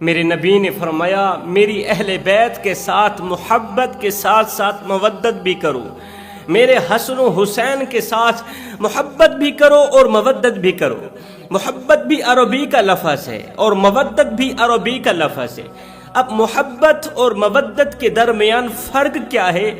میرے نبی نے فرمایا میری اہل بیت کے ساتھ محبت کے ساتھ ساتھ مودت بھی کرو، میرے حسن و حسین کے ساتھ محبت بھی کرو اور مودت بھی کرو۔ محبت بھی عربی کا لفظ ہے اور مودت بھی عربی کا لفظ ہے۔ اب محبت اور مودت کے درمیان فرق کیا ہے؟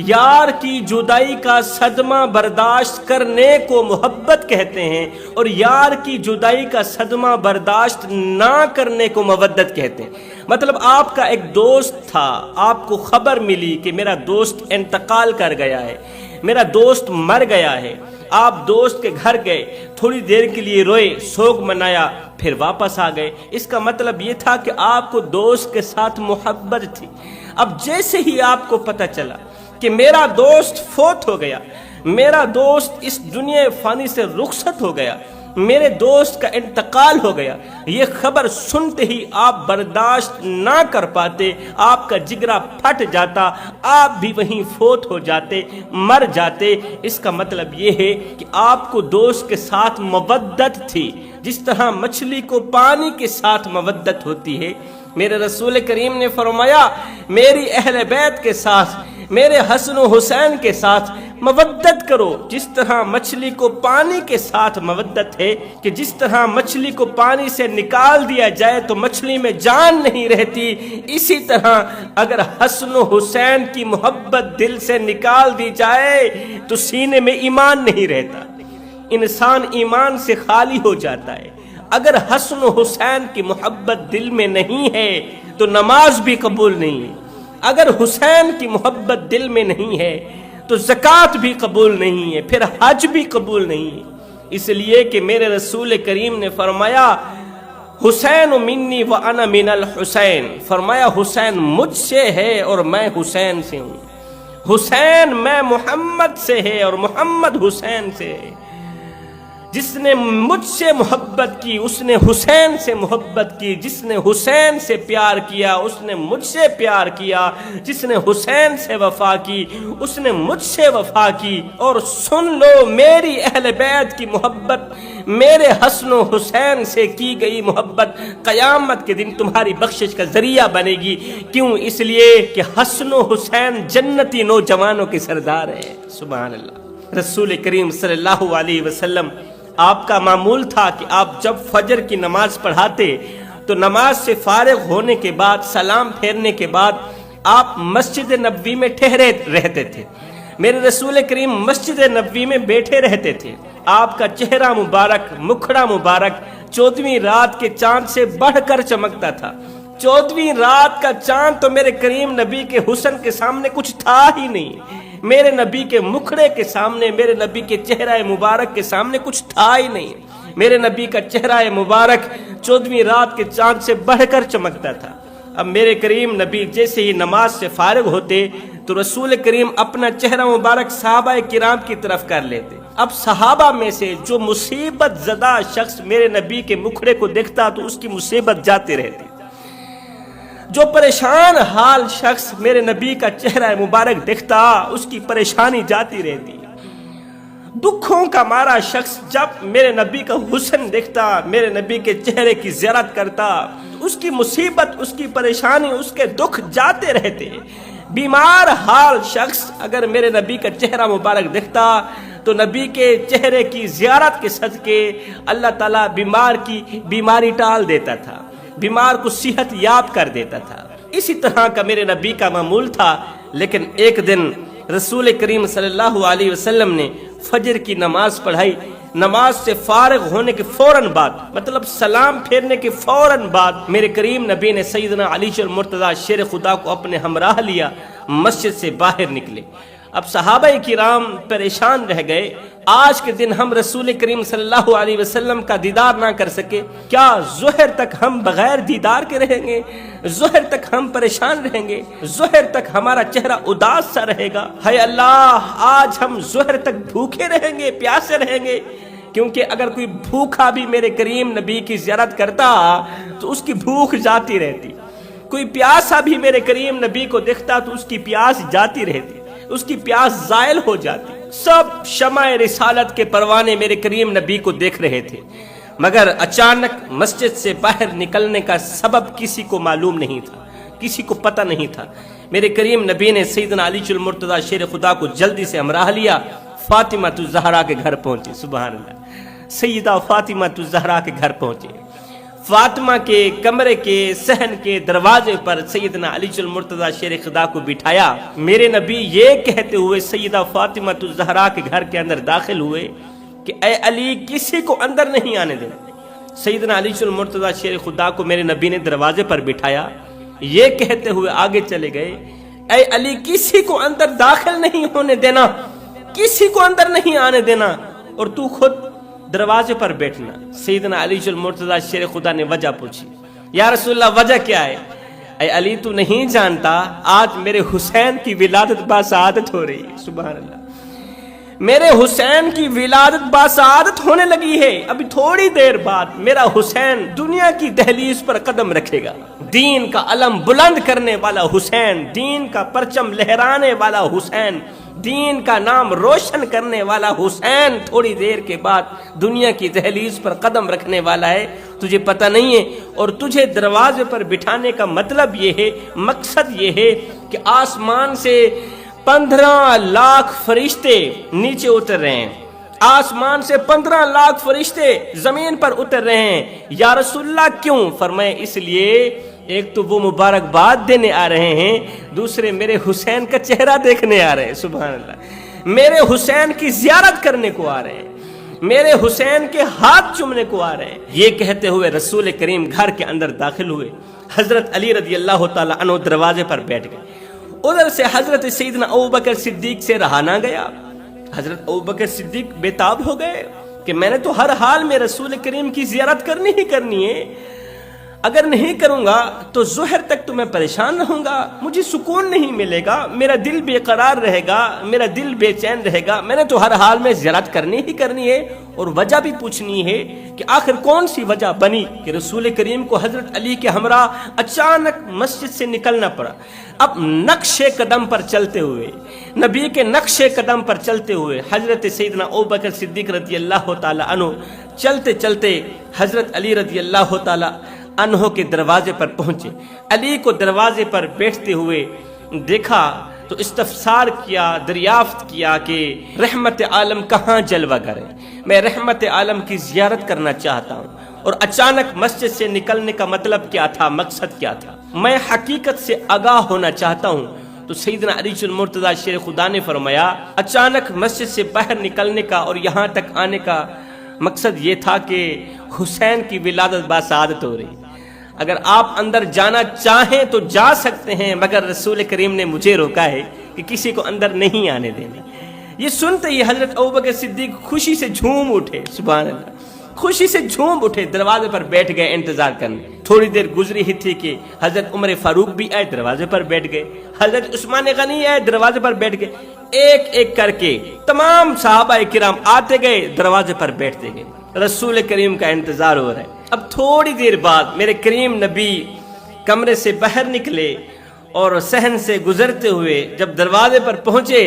یار کی جدائی کا صدمہ برداشت کرنے کو محبت کہتے ہیں اور یار کی جدائی کا صدمہ برداشت نہ کرنے کو مودت کہتے ہیں۔ مطلب آپ کا ایک دوست تھا، آپ کو خبر ملی کہ میرا دوست انتقال کر گیا ہے، میرا دوست مر گیا ہے، آپ دوست کے گھر گئے، تھوڑی دیر کے لیے روئے، سوگ منایا، پھر واپس آ گئے۔ اس کا مطلب یہ تھا کہ آپ کو دوست کے ساتھ محبت تھی۔ اب جیسے ہی آپ کو پتہ چلا کہ میرا دوست فوت ہو گیا، میرا دوست اس دنیا فانی سے رخصت ہو گیا، میرے دوست کا انتقال ہو گیا، یہ خبر سنتے ہی آپ برداشت نہ کر پاتے، آپ کا جگرا پھٹ جاتا، آپ بھی وہیں فوت ہو جاتے، مر جاتے۔ اس کا مطلب یہ ہے کہ آپ کو دوست کے ساتھ مودت تھی، جس طرح مچھلی کو پانی کے ساتھ مودت ہوتی ہے۔ میرے رسول کریم نے فرمایا میری اہل بیت کے ساتھ، میرے حسن و حسین کے ساتھ مودت کرو، جس طرح مچھلی کو پانی کے ساتھ مودت ہے کہ جس طرح مچھلی کو پانی سے نکال دیا جائے تو مچھلی میں جان نہیں رہتی، اسی طرح اگر حسن و حسین کی محبت دل سے نکال دی جائے تو سینے میں ایمان نہیں رہتا، انسان ایمان سے خالی ہو جاتا ہے۔ اگر حسن و حسین کی محبت دل میں نہیں ہے تو نماز بھی قبول نہیں ہے، اگر حسین کی محبت دل میں نہیں ہے تو زکوٰۃ بھی قبول نہیں ہے، پھر حج بھی قبول نہیں ہے۔ اس لیے کہ میرے رسول کریم نے فرمایا حسین منی وانا من الحسین، فرمایا حسین مجھ سے ہے اور میں حسین سے ہوں، حسین میں محمد سے ہے اور محمد حسین سے ہے۔ جس نے مجھ سے محبت کی اس نے حسین سے محبت کی، جس نے حسین سے پیار کیا اس نے مجھ سے پیار کیا، جس نے حسین سے وفا کی اس نے مجھ سے وفا کی۔ اور سن لو میری اہل بیت کی محبت میرے حسن و حسین سے کی گئی محبت قیامت کے دن تمہاری بخشش کا ذریعہ بنے گی۔ کیوں؟ اس لیے کہ حسن و حسین جنتی نوجوانوں کے سردار ہیں۔ سبحان اللہ۔ رسول کریم صلی اللہ علیہ وسلم آپ کا معمول تھا کہ آپ جب فجر کی نماز پڑھاتے تو نماز سے فارغ ہونے کے بعد سلام پھیرنے کے بعد آپ مسجد نبوی میں ٹھہرے رہتے تھے۔ میرے رسول کریم مسجد نبوی میں بیٹھے رہتے تھے، آپ کا چہرہ مبارک، مکھڑا مبارک 14ویں رات کے چاند سے بڑھ کر چمکتا تھا۔ 14ویں رات کا چاند تو میرے کریم نبی کے حسن کے سامنے کچھ تھا ہی نہیں، میرے نبی کے مکھڑے کے سامنے، میرے نبی کے چہرہ مبارک کے سامنے کچھ تھا ہی نہیں۔ میرے نبی کا چہرہ مبارک 14ویں رات کے چاند سے بڑھ کر چمکتا تھا۔ اب میرے کریم نبی جیسے ہی نماز سے فارغ ہوتے تو رسول کریم اپنا چہرہ مبارک صحابہ کرام کی طرف کر لیتے۔ اب صحابہ میں سے جو مصیبت زدہ شخص میرے نبی کے مکھڑے کو دیکھتا تو اس کی مصیبت جاتی رہتی، جو پریشان حال شخص میرے نبی کا چہرہ مبارک دیکھتا اس کی پریشانی جاتی رہتی۔ دکھوں کا مارا شخص جب میرے نبی کا حسن دیکھتا، میرے نبی کے چہرے کی زیارت کرتا، اس کی مصیبت، اس کی پریشانی، اس کے دکھ جاتے رہتے۔ بیمار حال شخص اگر میرے نبی کا چہرہ مبارک دیکھتا تو نبی کے چہرے کی زیارت کے صدقے اللہ تعالیٰ بیمار کی بیماری ٹال دیتا تھا، بیمار کو صحت یاب کر دیتا تھا۔ اسی طرح کا میرے نبی کا معمول تھا۔ لیکن ایک دن رسول کریم صلی اللہ علیہ وسلم نے فجر کی نماز پڑھائی، نماز سے فارغ ہونے کے فوراً بعد، مطلب سلام پھیرنے کے فوراً بعد میرے کریم نبی نے سیدنا علی المرتضیٰ شیر خدا کو اپنے ہمراہ لیا، مسجد سے باہر نکلے۔ اب صحابہ کرام پریشان رہ گئے، آج کے دن ہم رسول کریم صلی اللہ علیہ وسلم کا دیدار نہ کر سکے، کیا ظہر تک ہم بغیر دیدار کے رہیں گے؟ ظہر تک ہم پریشان رہیں گے؟ ظہر تک ہمارا چہرہ اداس سا رہے گا؟ ہے اللہ، آج ہم ظہر تک بھوکے رہیں گے، پیاسے رہیں گے؟ کیونکہ اگر کوئی بھوکا بھی میرے کریم نبی کی زیارت کرتا تو اس کی بھوک جاتی رہتی، کوئی پیاسا بھی میرے کریم نبی کو دیکھتا تو اس کی پیاس جاتی رہتی، اس کی پیاس زائل ہو جاتی۔ سب شمع رسالت کے پروانے میرے کریم نبی کو دیکھ رہے تھے، مگر اچانک مسجد سے باہر نکلنے کا سبب کسی کو معلوم نہیں تھا، کسی کو پتہ نہیں تھا۔ میرے کریم نبی نے سیدنا علی المرتضیٰ شیر خدا کو جلدی سے ہمراہ لیا، فاطمہ الزہرا کے گھر پہنچے۔ سبحان اللہ، سیدہ فاطمہ الزہرا کے گھر پہنچے۔ فاطمہ کے کمرے کے صحن کے دروازے پر سیدنا علی المرتضیٰ شیر خدا کو بٹھایا۔ میرے نبی یہ کہتے ہوئے سیدہ فاطمہ الزہرا کے گھر کے اندر داخل ہوئے کہ اے علی، کسی کو اندر نہیں آنے دینا۔ سیدنا علی المرتضیٰ شیر خدا کو میرے نبی نے دروازے پر بٹھایا، یہ کہتے ہوئے آگے چلے گئے، اے علی، کسی کو اندر داخل نہیں ہونے دینا، کسی کو اندر نہیں آنے دینا، اور تو خود دروازے پر بیٹھنا۔ سیدنا علی المرتضیٰ شیر خدا نے وجہ پوچھی، یا رسول اللہ وجہ کیا ہے؟ اے علی، تو نہیں جانتا آج میرے حسین کی ولادت باسعادت ہو رہی ہے۔ سبحان اللہ، میرے حسین کی ولادت باسعادت ہونے لگی ہے۔ ابھی تھوڑی دیر بعد میرا حسین دنیا کی دہلیز پر قدم رکھے گا۔ دین کا علم بلند کرنے والا حسین، دین کا پرچم لہرانے والا حسین، دین کا نام روشن کرنے والا حسین تھوڑی دیر کے بعد دنیا کی دہلیز پر قدم رکھنے والا ہے، تجھے پتہ نہیں ہے۔ اور تجھے دروازے پر بٹھانے کا مطلب یہ ہے، مقصد یہ ہے کہ آسمان سے 15 لاکھ فرشتے نیچے اتر رہے ہیں، آسمان سے 15 لاکھ فرشتے زمین پر اتر رہے ہیں۔ یا رسول اللہ کیوں؟ فرمائے اس لیے، ایک تو وہ مبارکباد دینے آ رہے ہیں، دوسرے میرے حسین کا چہرہ دیکھنے آ رہے ہیں۔ سبحان اللہ، میرے حسین کی زیارت کرنے کو آ رہے ہیں، میرے حسین کے ہاتھ چومنے کو آ رہے ہیں۔ یہ کہتے ہوئے رسول کریم گھر کے اندر داخل ہوئے۔ حضرت علی رضی اللہ تعالیٰ عنہ دروازے پر بیٹھ گئے۔ ادھر سے حضرت سیدنا ابوبکر صدیق سے رہا نہ گیا۔ حضرت ابوبکر صدیق بے تاب ہو گئے کہ میں نے تو ہر حال میں رسول کریم کی زیارت کرنی ہی کرنی ہے، اگر نہیں کروں گا تو ظہر تک تو میں پریشان رہوں گا، مجھے سکون نہیں ملے گا، میرا دل بے قرار رہے گا، میرا دل بے چین رہے گا۔ میں نے تو ہر حال میں زیارت کرنی ہی کرنی ہے، اور وجہ بھی پوچھنی ہے کہ آخر کون سی وجہ بنی کہ رسول کریم کو حضرت علی کے ہمراہ اچانک مسجد سے نکلنا پڑا۔ اب نقش قدم پر چلتے ہوئے، نبی کے نقش قدم پر چلتے ہوئے حضرت سیدنا ابوبکر صدیق رضی اللہ تعالی عنہ چلتے چلتے حضرت علی رضی اللہ تعالی عنہ کے دروازے پر پہنچے۔ علی کو دروازے پر بیٹھتے ہوئے دیکھا تو استفسار کیا، دریافت کیا کہ رحمت عالم کہاں جلوہ گر ہے، میں رحمت عالم کی زیارت کرنا چاہتا ہوں، اور اچانک مسجد سے نکلنے کا مطلب کیا تھا، مقصد کیا تھا، میں حقیقت سے آگاہ ہونا چاہتا ہوں۔ تو سیدنا علی المرتضیٰ شیر خدا نے فرمایا، اچانک مسجد سے باہر نکلنے کا اور یہاں تک آنے کا مقصد یہ تھا کہ حسین کی ولادت باسعادت ہو رہی۔ اگر آپ اندر جانا چاہیں تو جا سکتے ہیں، مگر رسول کریم نے مجھے روکا ہے کہ کسی کو اندر نہیں آنے دینا۔ یہ سنتے ہی حضرت ابوبکر صدیق خوشی سے جھوم اٹھے۔ سبحان اللہ، خوشی سے جھوم اٹھے، دروازے پر بیٹھ گئے انتظار کرنے۔ تھوڑی دیر گزری ہی تھی کہ حضرت عمر فاروق بھی آئے، دروازے پر بیٹھ گئے۔ حضرت عثمان غنی آئے، دروازے پر بیٹھ گئے۔ ایک ایک کر کے تمام صحابہ کرام آتے گئے، دروازے پر بیٹھتے گئے۔ رسول کریم کا انتظار ہو رہا ہے۔ اب تھوڑی دیر بعد میرے کریم نبی کمرے سے باہر نکلے اور صحن سے گزرتے ہوئے جب دروازے پر پہنچے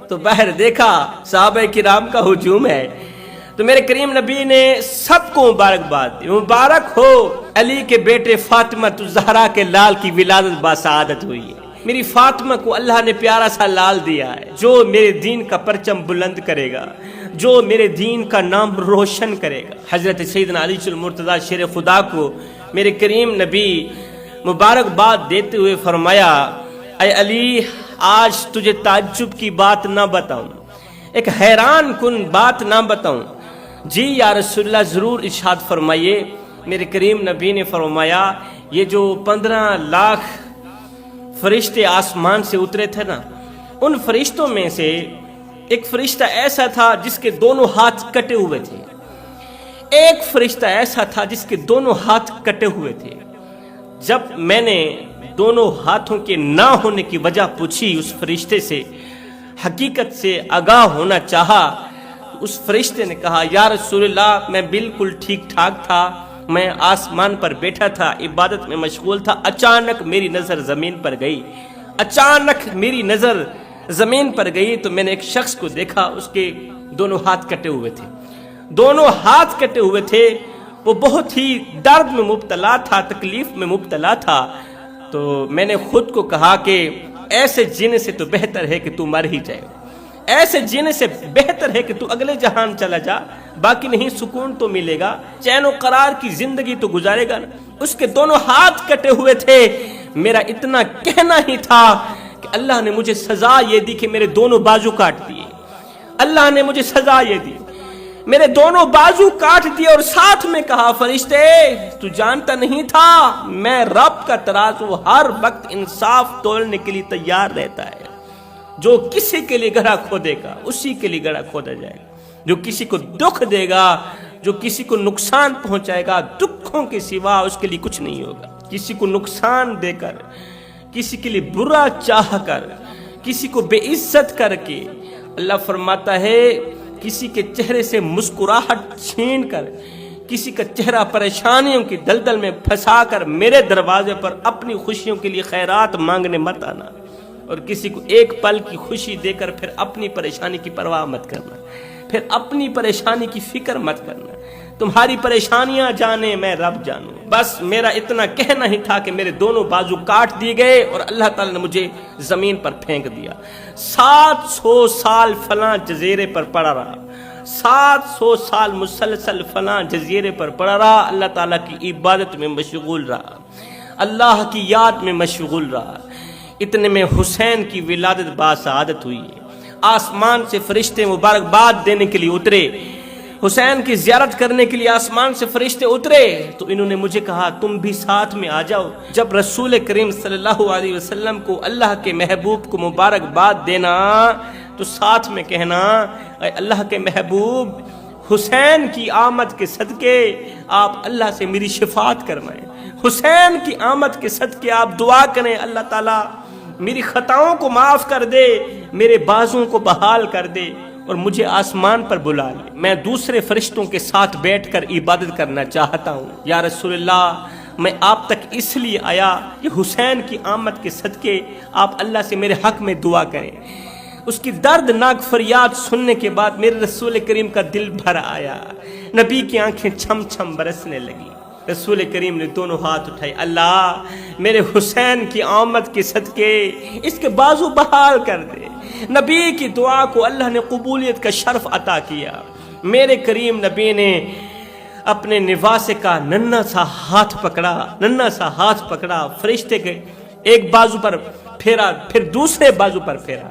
تو باہر دیکھا صحابہ کرام کا ہجوم ہے۔ تو میرے کریم نبی نے سب کو مبارکباد دی، مبارک ہو علی کے بیٹے فاطمہ الزہرا کے لال کی ولادت باسعادت ہوئی ہے۔ میری فاطمہ کو اللہ نے پیارا سا لال دیا ہے جو میرے دین کا پرچم بلند کرے گا، جو میرے دین کا نام روشن کرے گا۔ حضرت سیدنا علی المرتضیٰ شیر خدا کو میرے کریم نبی مبارکباد دیتے ہوئے فرمایا، اے علی، آج تجھے تعجب کی بات نہ بتاؤں، ایک حیران کن بات نہ بتاؤں؟ جی یا رسول اللہ، ضرور ارشاد فرمائیے۔ میرے کریم نبی نے فرمایا، یہ جو 15 لاکھ فرشتے آسمان سے اترے تھے نا، ان فرشتوں میں سے ایک فرشتہ ایسا تھا جس کے دونوں ہاتھ کٹے ہوئے تھے، ایک فرشتہ ایسا تھا جس کے دونوں ہاتھ کٹے ہوئے تھے۔ جب میں نے دونوں ہاتھوں کے نہ ہونے کی وجہ پوچھی اس فرشتے سے، حقیقت سے آگاہ ہونا چاہا، اس فرشتے نے کہا، یا رسول اللہ، میں بالکل ٹھیک ٹھاک تھا، میں آسمان پر بیٹھا تھا، عبادت میں مشغول تھا، اچانک میری نظر زمین پر گئی، اچانک میری نظر زمین پر گئی تو میں نے ایک شخص کو دیکھا، اس کے دونوں ہاتھ کٹے ہوئے تھے، دونوں ہاتھ کٹے ہوئے تھے۔ وہ بہت ہی درد میں مبتلا تھا، تکلیف میں مبتلا تھا، تو میں نے خود کو کہا کہ ایسے جینے سے تو بہتر ہے کہ تو مر ہی جائے، ایسے جینے سے بہتر ہے کہ تو اگلے جہان چلا جا، باقی نہیں سکون تو ملے گا، چین و قرار کی زندگی تو گزارے گا نا۔ اس کے دونوں ہاتھ کٹے ہوئے تھے، میرا اتنا کہنا ہی تھا کہ اللہ نے مجھے سزا یہ دی کہ میرے دونوں بازو کاٹ دیے، اللہ نے مجھے سزا یہ دی، میرے دونوں بازو کاٹ دیے، اور ساتھ میں کہا فرشتے تو جانتا نہیں تھا میں رب کا ترازو ہر وقت انصاف تولنے کے لیے تیار رہتا ہے، جو کسی کے لیے گڑھا کھودے گا اسی کے لیے گڑھا کھودا جائے گا، جو کسی کو دکھ دے گا، جو کسی کو نقصان پہنچائے گا، دکھوں کے سوا اس کے لیے کچھ نہیں ہوگا۔ کسی کو نقصان دے کر، کسی کے لیے برا چاہ کر، کسی کو بے عزت کر کے، اللہ فرماتا ہے کسی کے چہرے سے مسکراہٹ چھین کر، کسی کا چہرہ پریشانیوں کی دلدل میں پھنسا کر میرے دروازے پر اپنی خوشیوں کے لیے خیرات مانگنے مت آنا، اور کسی کو ایک پل کی خوشی دے کر پھر اپنی پریشانی کی پرواہ مت کرنا، پھر اپنی پریشانی کی فکر مت کرنا۔ تمہاری پریشانیاں جانے میں رب جانوں۔ بس میرا اتنا کہنا ہی تھا کہ میرے دونوں بازو کاٹ دیے گئے اور اللہ تعالی نے مجھے زمین پر پھینک دیا۔ 700 سال فلاں جزیرے پر پڑا رہا، 700 سال مسلسل فلاں جزیرے پر پڑا رہا، اللہ تعالیٰ کی عبادت میں مشغول رہا، اللہ کی یاد میں مشغول رہا۔ اتنے میں حسین کی ولادت باسعادت ہوئی ہے، آسمان سے فرشتے مبارکباد دینے کے لیے اترے، حسین کی زیارت کرنے کے لیے آسمان سے فرشتے اترے، تو انہوں نے مجھے کہا تم بھی ساتھ میں آ جاؤ۔ جب رسول کریم صلی اللہ علیہ وسلم کو اللہ کے محبوب کو مبارکباد دینا تو ساتھ میں کہنا اے اللہ کے محبوب، حسین کی آمد کے صدقے آپ اللہ سے میری شفاعت کرمائیں، حسین کی آمد کے صدقے آپ دعا کریں اللہ تعالیٰ میری خطاؤں کو معاف کر دے، میرے بازوں کو بحال کر دے اور مجھے آسمان پر بلا لے، میں دوسرے فرشتوں کے ساتھ بیٹھ کر عبادت کرنا چاہتا ہوں۔ یا رسول اللہ، میں آپ تک اس لیے آیا کہ حسین کی آمد کے صدقے آپ اللہ سے میرے حق میں دعا کریں۔ اس کی دردناک فریاد سننے کے بعد میرے رسول کریم کا دل بھر آیا، نبی کی آنکھیں چھم چھم برسنے لگی۔ رسول کریم نے دونوں ہاتھ اٹھائے، اللہ میرے حسین کی آمد کے صدقے اس کے بازو بحال کر دے۔ نبی کی دعا کو اللہ نے قبولیت کا شرف عطا کیا۔ میرے کریم نبی نے اپنے نواسے کا ننھا سا ہاتھ پکڑا، فرشتے کے ایک بازو پر پھیرا، پھر دوسرے بازو پر پھیرا،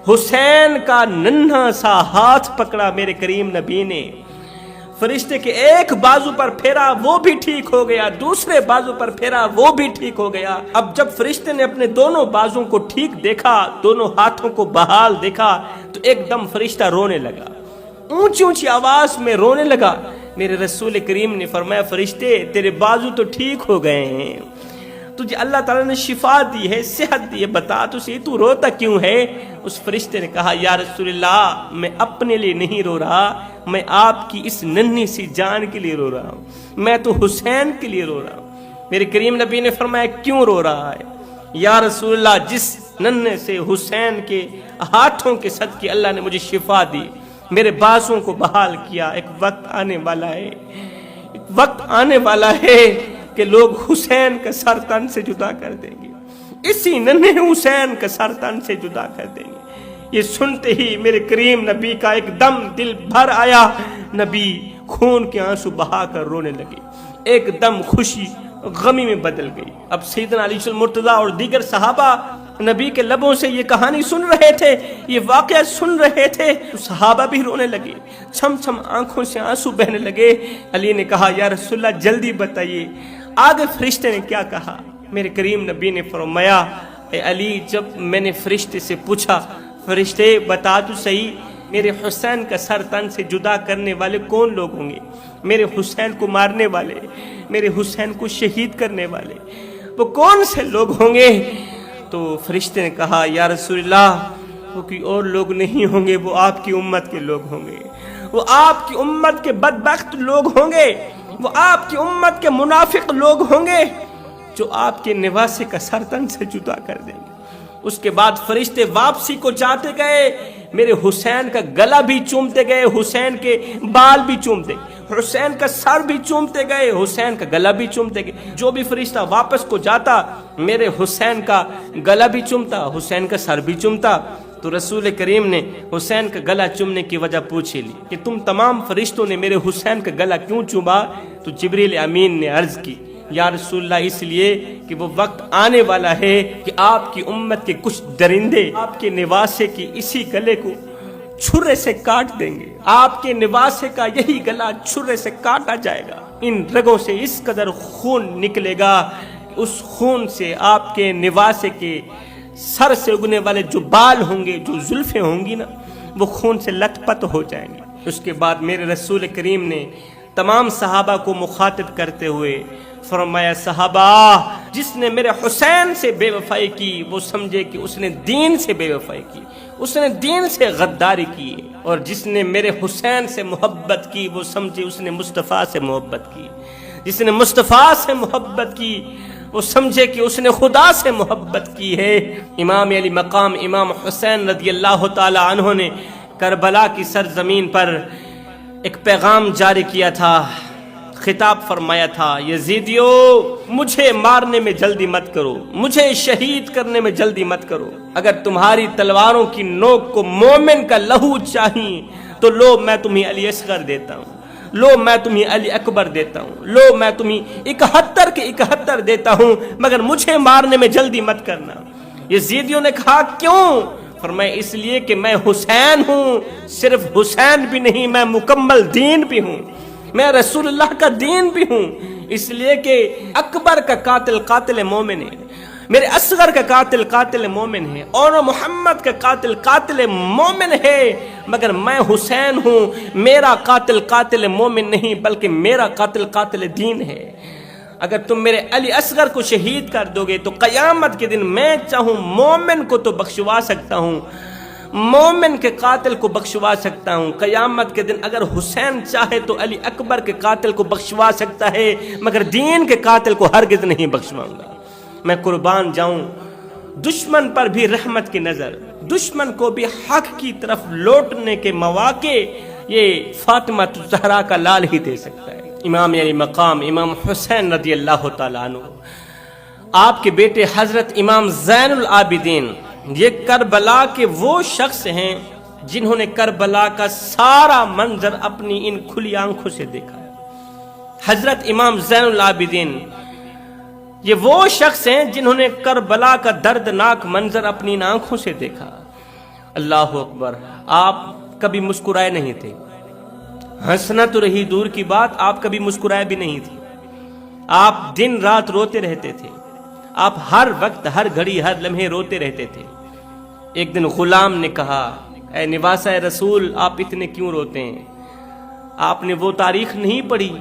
حسین کا ننھا سا ہاتھ پکڑا میرے کریم نبی نے، فرشتے کے ایک بازو پر پھیرا وہ بھی ٹھیک ہو گیا، دوسرے بازو پر پھیرا وہ بھی ٹھیک ہو گیا۔ اب جب فرشتے نے اپنے دونوں بازوں کو ٹھیک دیکھا، دونوں ہاتھوں کو بحال دیکھا، تو ایک دم فرشتہ رونے لگا، اونچی اونچی آواز میں رونے لگا۔ میرے رسول کریم نے فرمایا فرشتے تیرے بازو تو ٹھیک ہو گئے ہیں، تجھے اللہ تعالیٰ نے شفا دی ہے، صحت دی ہے، بتا تو صحیح تو روتا کیوں ہے؟ اس فرشتے نے کہا یا رسول اللہ میں اپنے لیے نہیں رو رہا، میں آپ کی اس ننھی سی جان کے لیے رو رہا ہوں، میں تو حسین کے لیے رو رہا ہوں۔ میرے کریم نبی نے فرمایا کیوں رو رہا ہے؟ یا رسول اللہ جس ننھے سے حسین کے ہاتھوں کے صدقے اللہ نے مجھے شفا دی، میرے بازوں کو بحال کیا، ایک وقت آنے والا ہے کہ لوگ حسین کا سر تن سے جدا کر دیں گے، اسی ننھے حسین کا سر تن سے جدا کر دیں گے۔ یہ سنتے ہی میرے کریم نبی کا ایک دم دل بھر آیا، نبی خون کے آنسو بہا کر رونے لگے، ایک دم خوشی غمی میں بدل گئی۔ اب سیدنا علی المرتضیٰ اور دیگر صحابہ نبی کے لبوں سے یہ کہانی سن رہے تھے، یہ واقعہ سن رہے تھے، تو صحابہ بھی رونے لگے، چھم چھم آنکھوں سے آنسو بہنے لگے۔ علی نے کہا یا رسول اللہ جلدی بتائیے آگے فرشتے نے کیا کہا؟ میرے کریم نبی نے فرمایا اے علی، جب میں نے فرشتے سے پوچھا فرشتے بتا تو صحیح میرے حسین کا سر تن سے جدا کرنے والے کون لوگ ہوں گے؟ میرے حسین کو مارنے والے، میرے حسین کو شہید کرنے والے وہ کون سے لوگ ہوں گے؟ تو فرشتے نے کہا یا رسول اللہ وہ کوئی اور لوگ نہیں ہوں گے، وہ آپ کی امت کے لوگ ہوں گے، وہ آپ کی امت کے بدبخت لوگ ہوں گے، وہ آپ کی امت کے منافق لوگ ہوں گے جو آپ کے نواسے کا سر تن سے جدا کر دیں گے۔ اس کے بعد فرشتے واپسی کو جاتے گئے، میرے حسین کا گلا بھی چومتے گئے، حسین کے بال بھی چومتے، حسین کا سر بھی چومتے گئے، حسین کا گلا بھی چومتے گئے، جو بھی فرشتہ واپس کو جاتا میرے حسین کا گلا بھی چومتا، حسین کا سر بھی چومتا۔ تو رسول کریم نے حسین کا گلا چومنے کی وجہ پوچھ لی کہ تم تمام فرشتوں نے میرے حسین کا گلا کیوں چوما؟ تو جبریل امین نے عرض کی یا رسول اللہ اس لیے کہ وہ وقت آنے والا ہے کہ آپ کی امت کے کچھ درندے آپ کے نواسے کی اسی گلے کو چھرے سے کاٹ دیں گے، آپ کے نواسے کا یہی گلا چھرے سے کاٹا جائے گا، ان رگوں سے اس قدر خون نکلے گا، اس خون سے آپ کے نواسے کے سر سے اگنے والے جو بال ہوں گے، جو زلفیں ہوں گی نا، وہ خون سے لت پت ہو جائیں گے۔ اس کے بعد میرے رسول کریم نے تمام صحابہ کو مخاطب کرتے ہوئے فرمایا صحابہ جس نے میرے حسین سے بے وفائی کی وہ سمجھے کہ اس نے دین سے بے وفائی کی، اس نے دین سے غداری کی، اور جس نے میرے حسین سے محبت کی وہ سمجھے اس نے مصطفیٰ سے محبت کی، جس نے مصطفیٰ سے محبت کی وہ سمجھے کہ اس نے خدا سے محبت کی ہے۔ امام علی مقام امام حسین رضی اللہ تعالی عنہ نے کربلا کی سرزمین پر ایک پیغام جاری کیا تھا، خطاب فرمایا تھا یزیدیو مجھے مارنے میں جلدی مت کرو، مجھے شہید کرنے میں جلدی مت کرو، اگر تمہاری تلواروں کی نوک کو مومن کا لہو چاہیے تو لو میں تمہیں علی اصغر دیتا ہوں، لو میں تمہیں علی اکبر دیتا ہوں، لو میں تمہیں 71 کے 71 دیتا ہوں، مگر مجھے مارنے میں جلدی مت کرنا۔ یزیدیوں نے کہا کیوں؟ فرمایا اس لیے کہ میں حسین ہوں، صرف حسین بھی نہیں میں مکمل دین بھی ہوں، میں رسول اللہ کا دین بھی ہوں، اس لیے کہ اکبر کا قاتل قاتل مومن ہے، میرے اصغر کا قاتل قاتل مومن ہے، اور محمد کا قاتل قاتل مومن ہے، مگر میں حسین ہوں، میرا قاتل قاتل مومن نہیں بلکہ میرا قاتل قاتل دین ہے۔ اگر تم میرے علی اصغر کو شہید کر دو گے تو قیامت کے دن میں چاہوں مومن کو تو بخشوا سکتا ہوں، مومن کے قاتل کو بخشوا سکتا ہوں، قیامت کے دن اگر حسین چاہے تو علی اکبر کے قاتل کو بخشوا سکتا ہے، مگر دین کے قاتل کو ہرگز نہیں بخشواؤں گا۔ میں قربان جاؤں دشمن پر بھی رحمت کی نظر، دشمن کو بھی حق کی طرف لوٹنے کے مواقع یہ فاطمہ الزہرا کا لال ہی دے سکتا ہے۔ امام علی مقام امام حسین رضی اللہ تعالیٰ عنہ، آپ کے بیٹے حضرت امام زین العابدین، یہ کربلا کے وہ شخص ہیں جنہوں نے کربلا کا سارا منظر اپنی ان کھلی آنکھوں سے دیکھا ہے۔ حضرت امام زین العابدین یہ وہ شخص ہیں جنہوں نے کربلا کا دردناک منظر اپنی آنکھوں سے دیکھا۔ اللہ اکبر، آپ کبھی مسکرائے نہیں تھے، ہنسنا تو رہی دور کی بات، آپ کبھی مسکرائے بھی نہیں تھے، آپ دن رات روتے رہتے تھے، آپ ہر وقت ہر گھڑی ہر لمحے روتے رہتے تھے۔ ایک دن غلام نے کہا اے نواسہ رسول آپ اتنے کیوں روتے ہیں؟ آپ نے وہ تاریخ نہیں پڑھی؟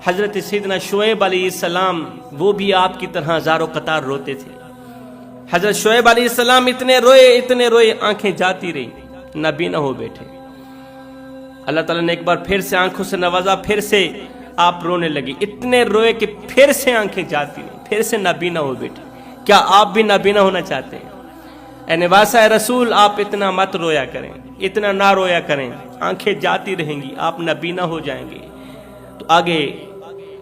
حضرت سیدنا شعیب علیہ السلام وہ بھی آپ کی طرح ہزاروں قطار روتے تھے۔ حضرت شعیب علیہ السلام اتنے روئے آنکھیں جاتی رہی، نابینا ہو بیٹھے۔ اللہ تعالیٰ نے ایک بار پھر سے آنکھوں سے نوازا، پھر سے آپ رونے لگی، اتنے روئے کہ پھر سے آنکھیں جاتی رہی، پھر سے نابینا ہو بیٹھے۔ کیا آپ بھی نابینا ہونا چاہتے ہیں؟ اے نواسہ رسول آپ اتنا مت رویا کریں، اتنا نہ رویا کریں، آنکھیں جاتی رہیں گی، آپ نابینا ہو جائیں گے۔ تو آگے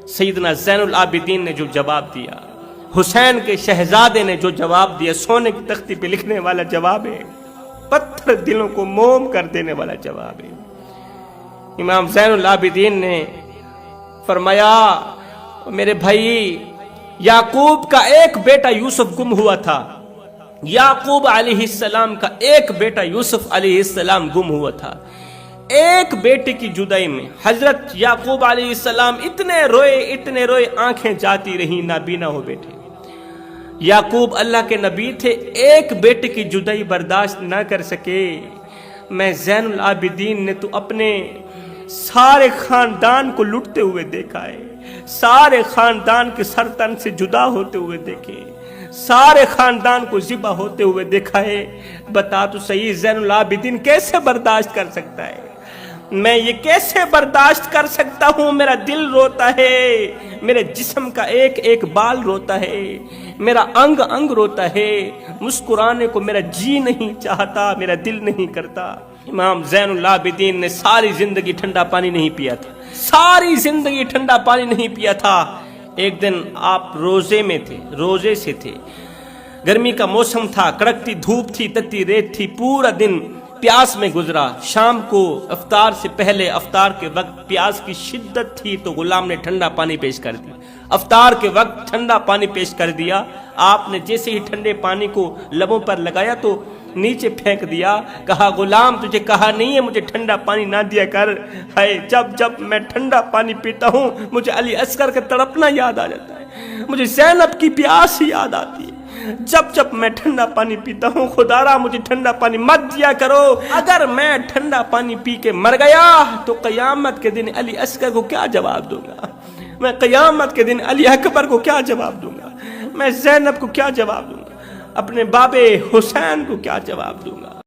سیدنا زین العابدین نے جو جواب دیا، حسین کے شہزادے نے جو جواب دیا، سونے کی تختی پہ لکھنے والا جواب ہے، پتھر دلوں کو موم کر دینے والا جواب ہے۔ امام زین العابدین نے فرمایا میرے بھائی یعقوب کا ایک بیٹا یوسف گم ہوا تھا، یعقوب علیہ السلام کا ایک بیٹا یوسف علیہ السلام گم ہوا تھا۔ ایک بیٹے کی جدائی میں حضرت یعقوب علیہ السلام اتنے روئے، آنکھیں جاتی رہیں، نابینا ہو بیٹھے۔ یعقوب اللہ کے نبی تھے، ایک بیٹے کی جدائی برداشت نہ کر سکے۔ میں زین العابدین نے تو اپنے سارے خاندان کو لٹتے ہوئے دیکھا ہے، سارے خاندان کے سر تن سے جدا ہوتے ہوئے دیکھے، سارے خاندان کو ذبح ہوتے ہوئے دیکھا ہے۔ بتا تو صحیح زین العابدین کیسے برداشت کر سکتا ہے؟ میں یہ کیسے برداشت کر سکتا ہوں؟ میرا دل روتا ہے، میرے جسم کا ایک ایک بال روتا ہے، میرا انگ انگ روتا ہے، مسکرانے کو میرا جی نہیں چاہتا، میرا دل نہیں کرتا۔ امام زین العابدین نے ساری زندگی ٹھنڈا پانی نہیں پیا تھا، ساری زندگی ٹھنڈا پانی نہیں پیا تھا۔ ایک دن آپ روزے میں تھے، روزے سے تھے، گرمی کا موسم تھا، کڑکتی دھوپ تھی، تتی ریت تھی، پورا دن پیاس میں گزرا۔ شام کو افطار سے پہلے، افطار کے وقت پیاس کی شدت تھی تو غلام نے ٹھنڈا پانی پیش کر دیا۔ افطار کے وقت ٹھنڈا پانی پیش کر دیا۔ آپ نے جیسے ہی ٹھنڈے پانی کو لبوں پر لگایا تو نیچے پھینک دیا، کہا غلام تجھے کہا نہیں ہے مجھے ٹھنڈا پانی نہ دیا کر۔ ہے جب میں ٹھنڈا پانی پیتا ہوں مجھے علی اصغر کا تڑپنا یاد آ جاتا ہے، مجھے زینب کی پیاس یاد آتی ہے۔ جب میں ٹھنڈا پانی پیتا ہوں خدا را مجھے ٹھنڈا پانی مت دیا کرو۔ اگر میں ٹھنڈا پانی پی کے مر گیا تو قیامت کے دن علی اصغر کو کیا جواب دوں گا؟ میں قیامت کے دن علی اکبر کو کیا جواب دوں گا؟ میں زینب کو کیا جواب دوں گا؟ اپنے بابے حسین کو کیا جواب دوں گا؟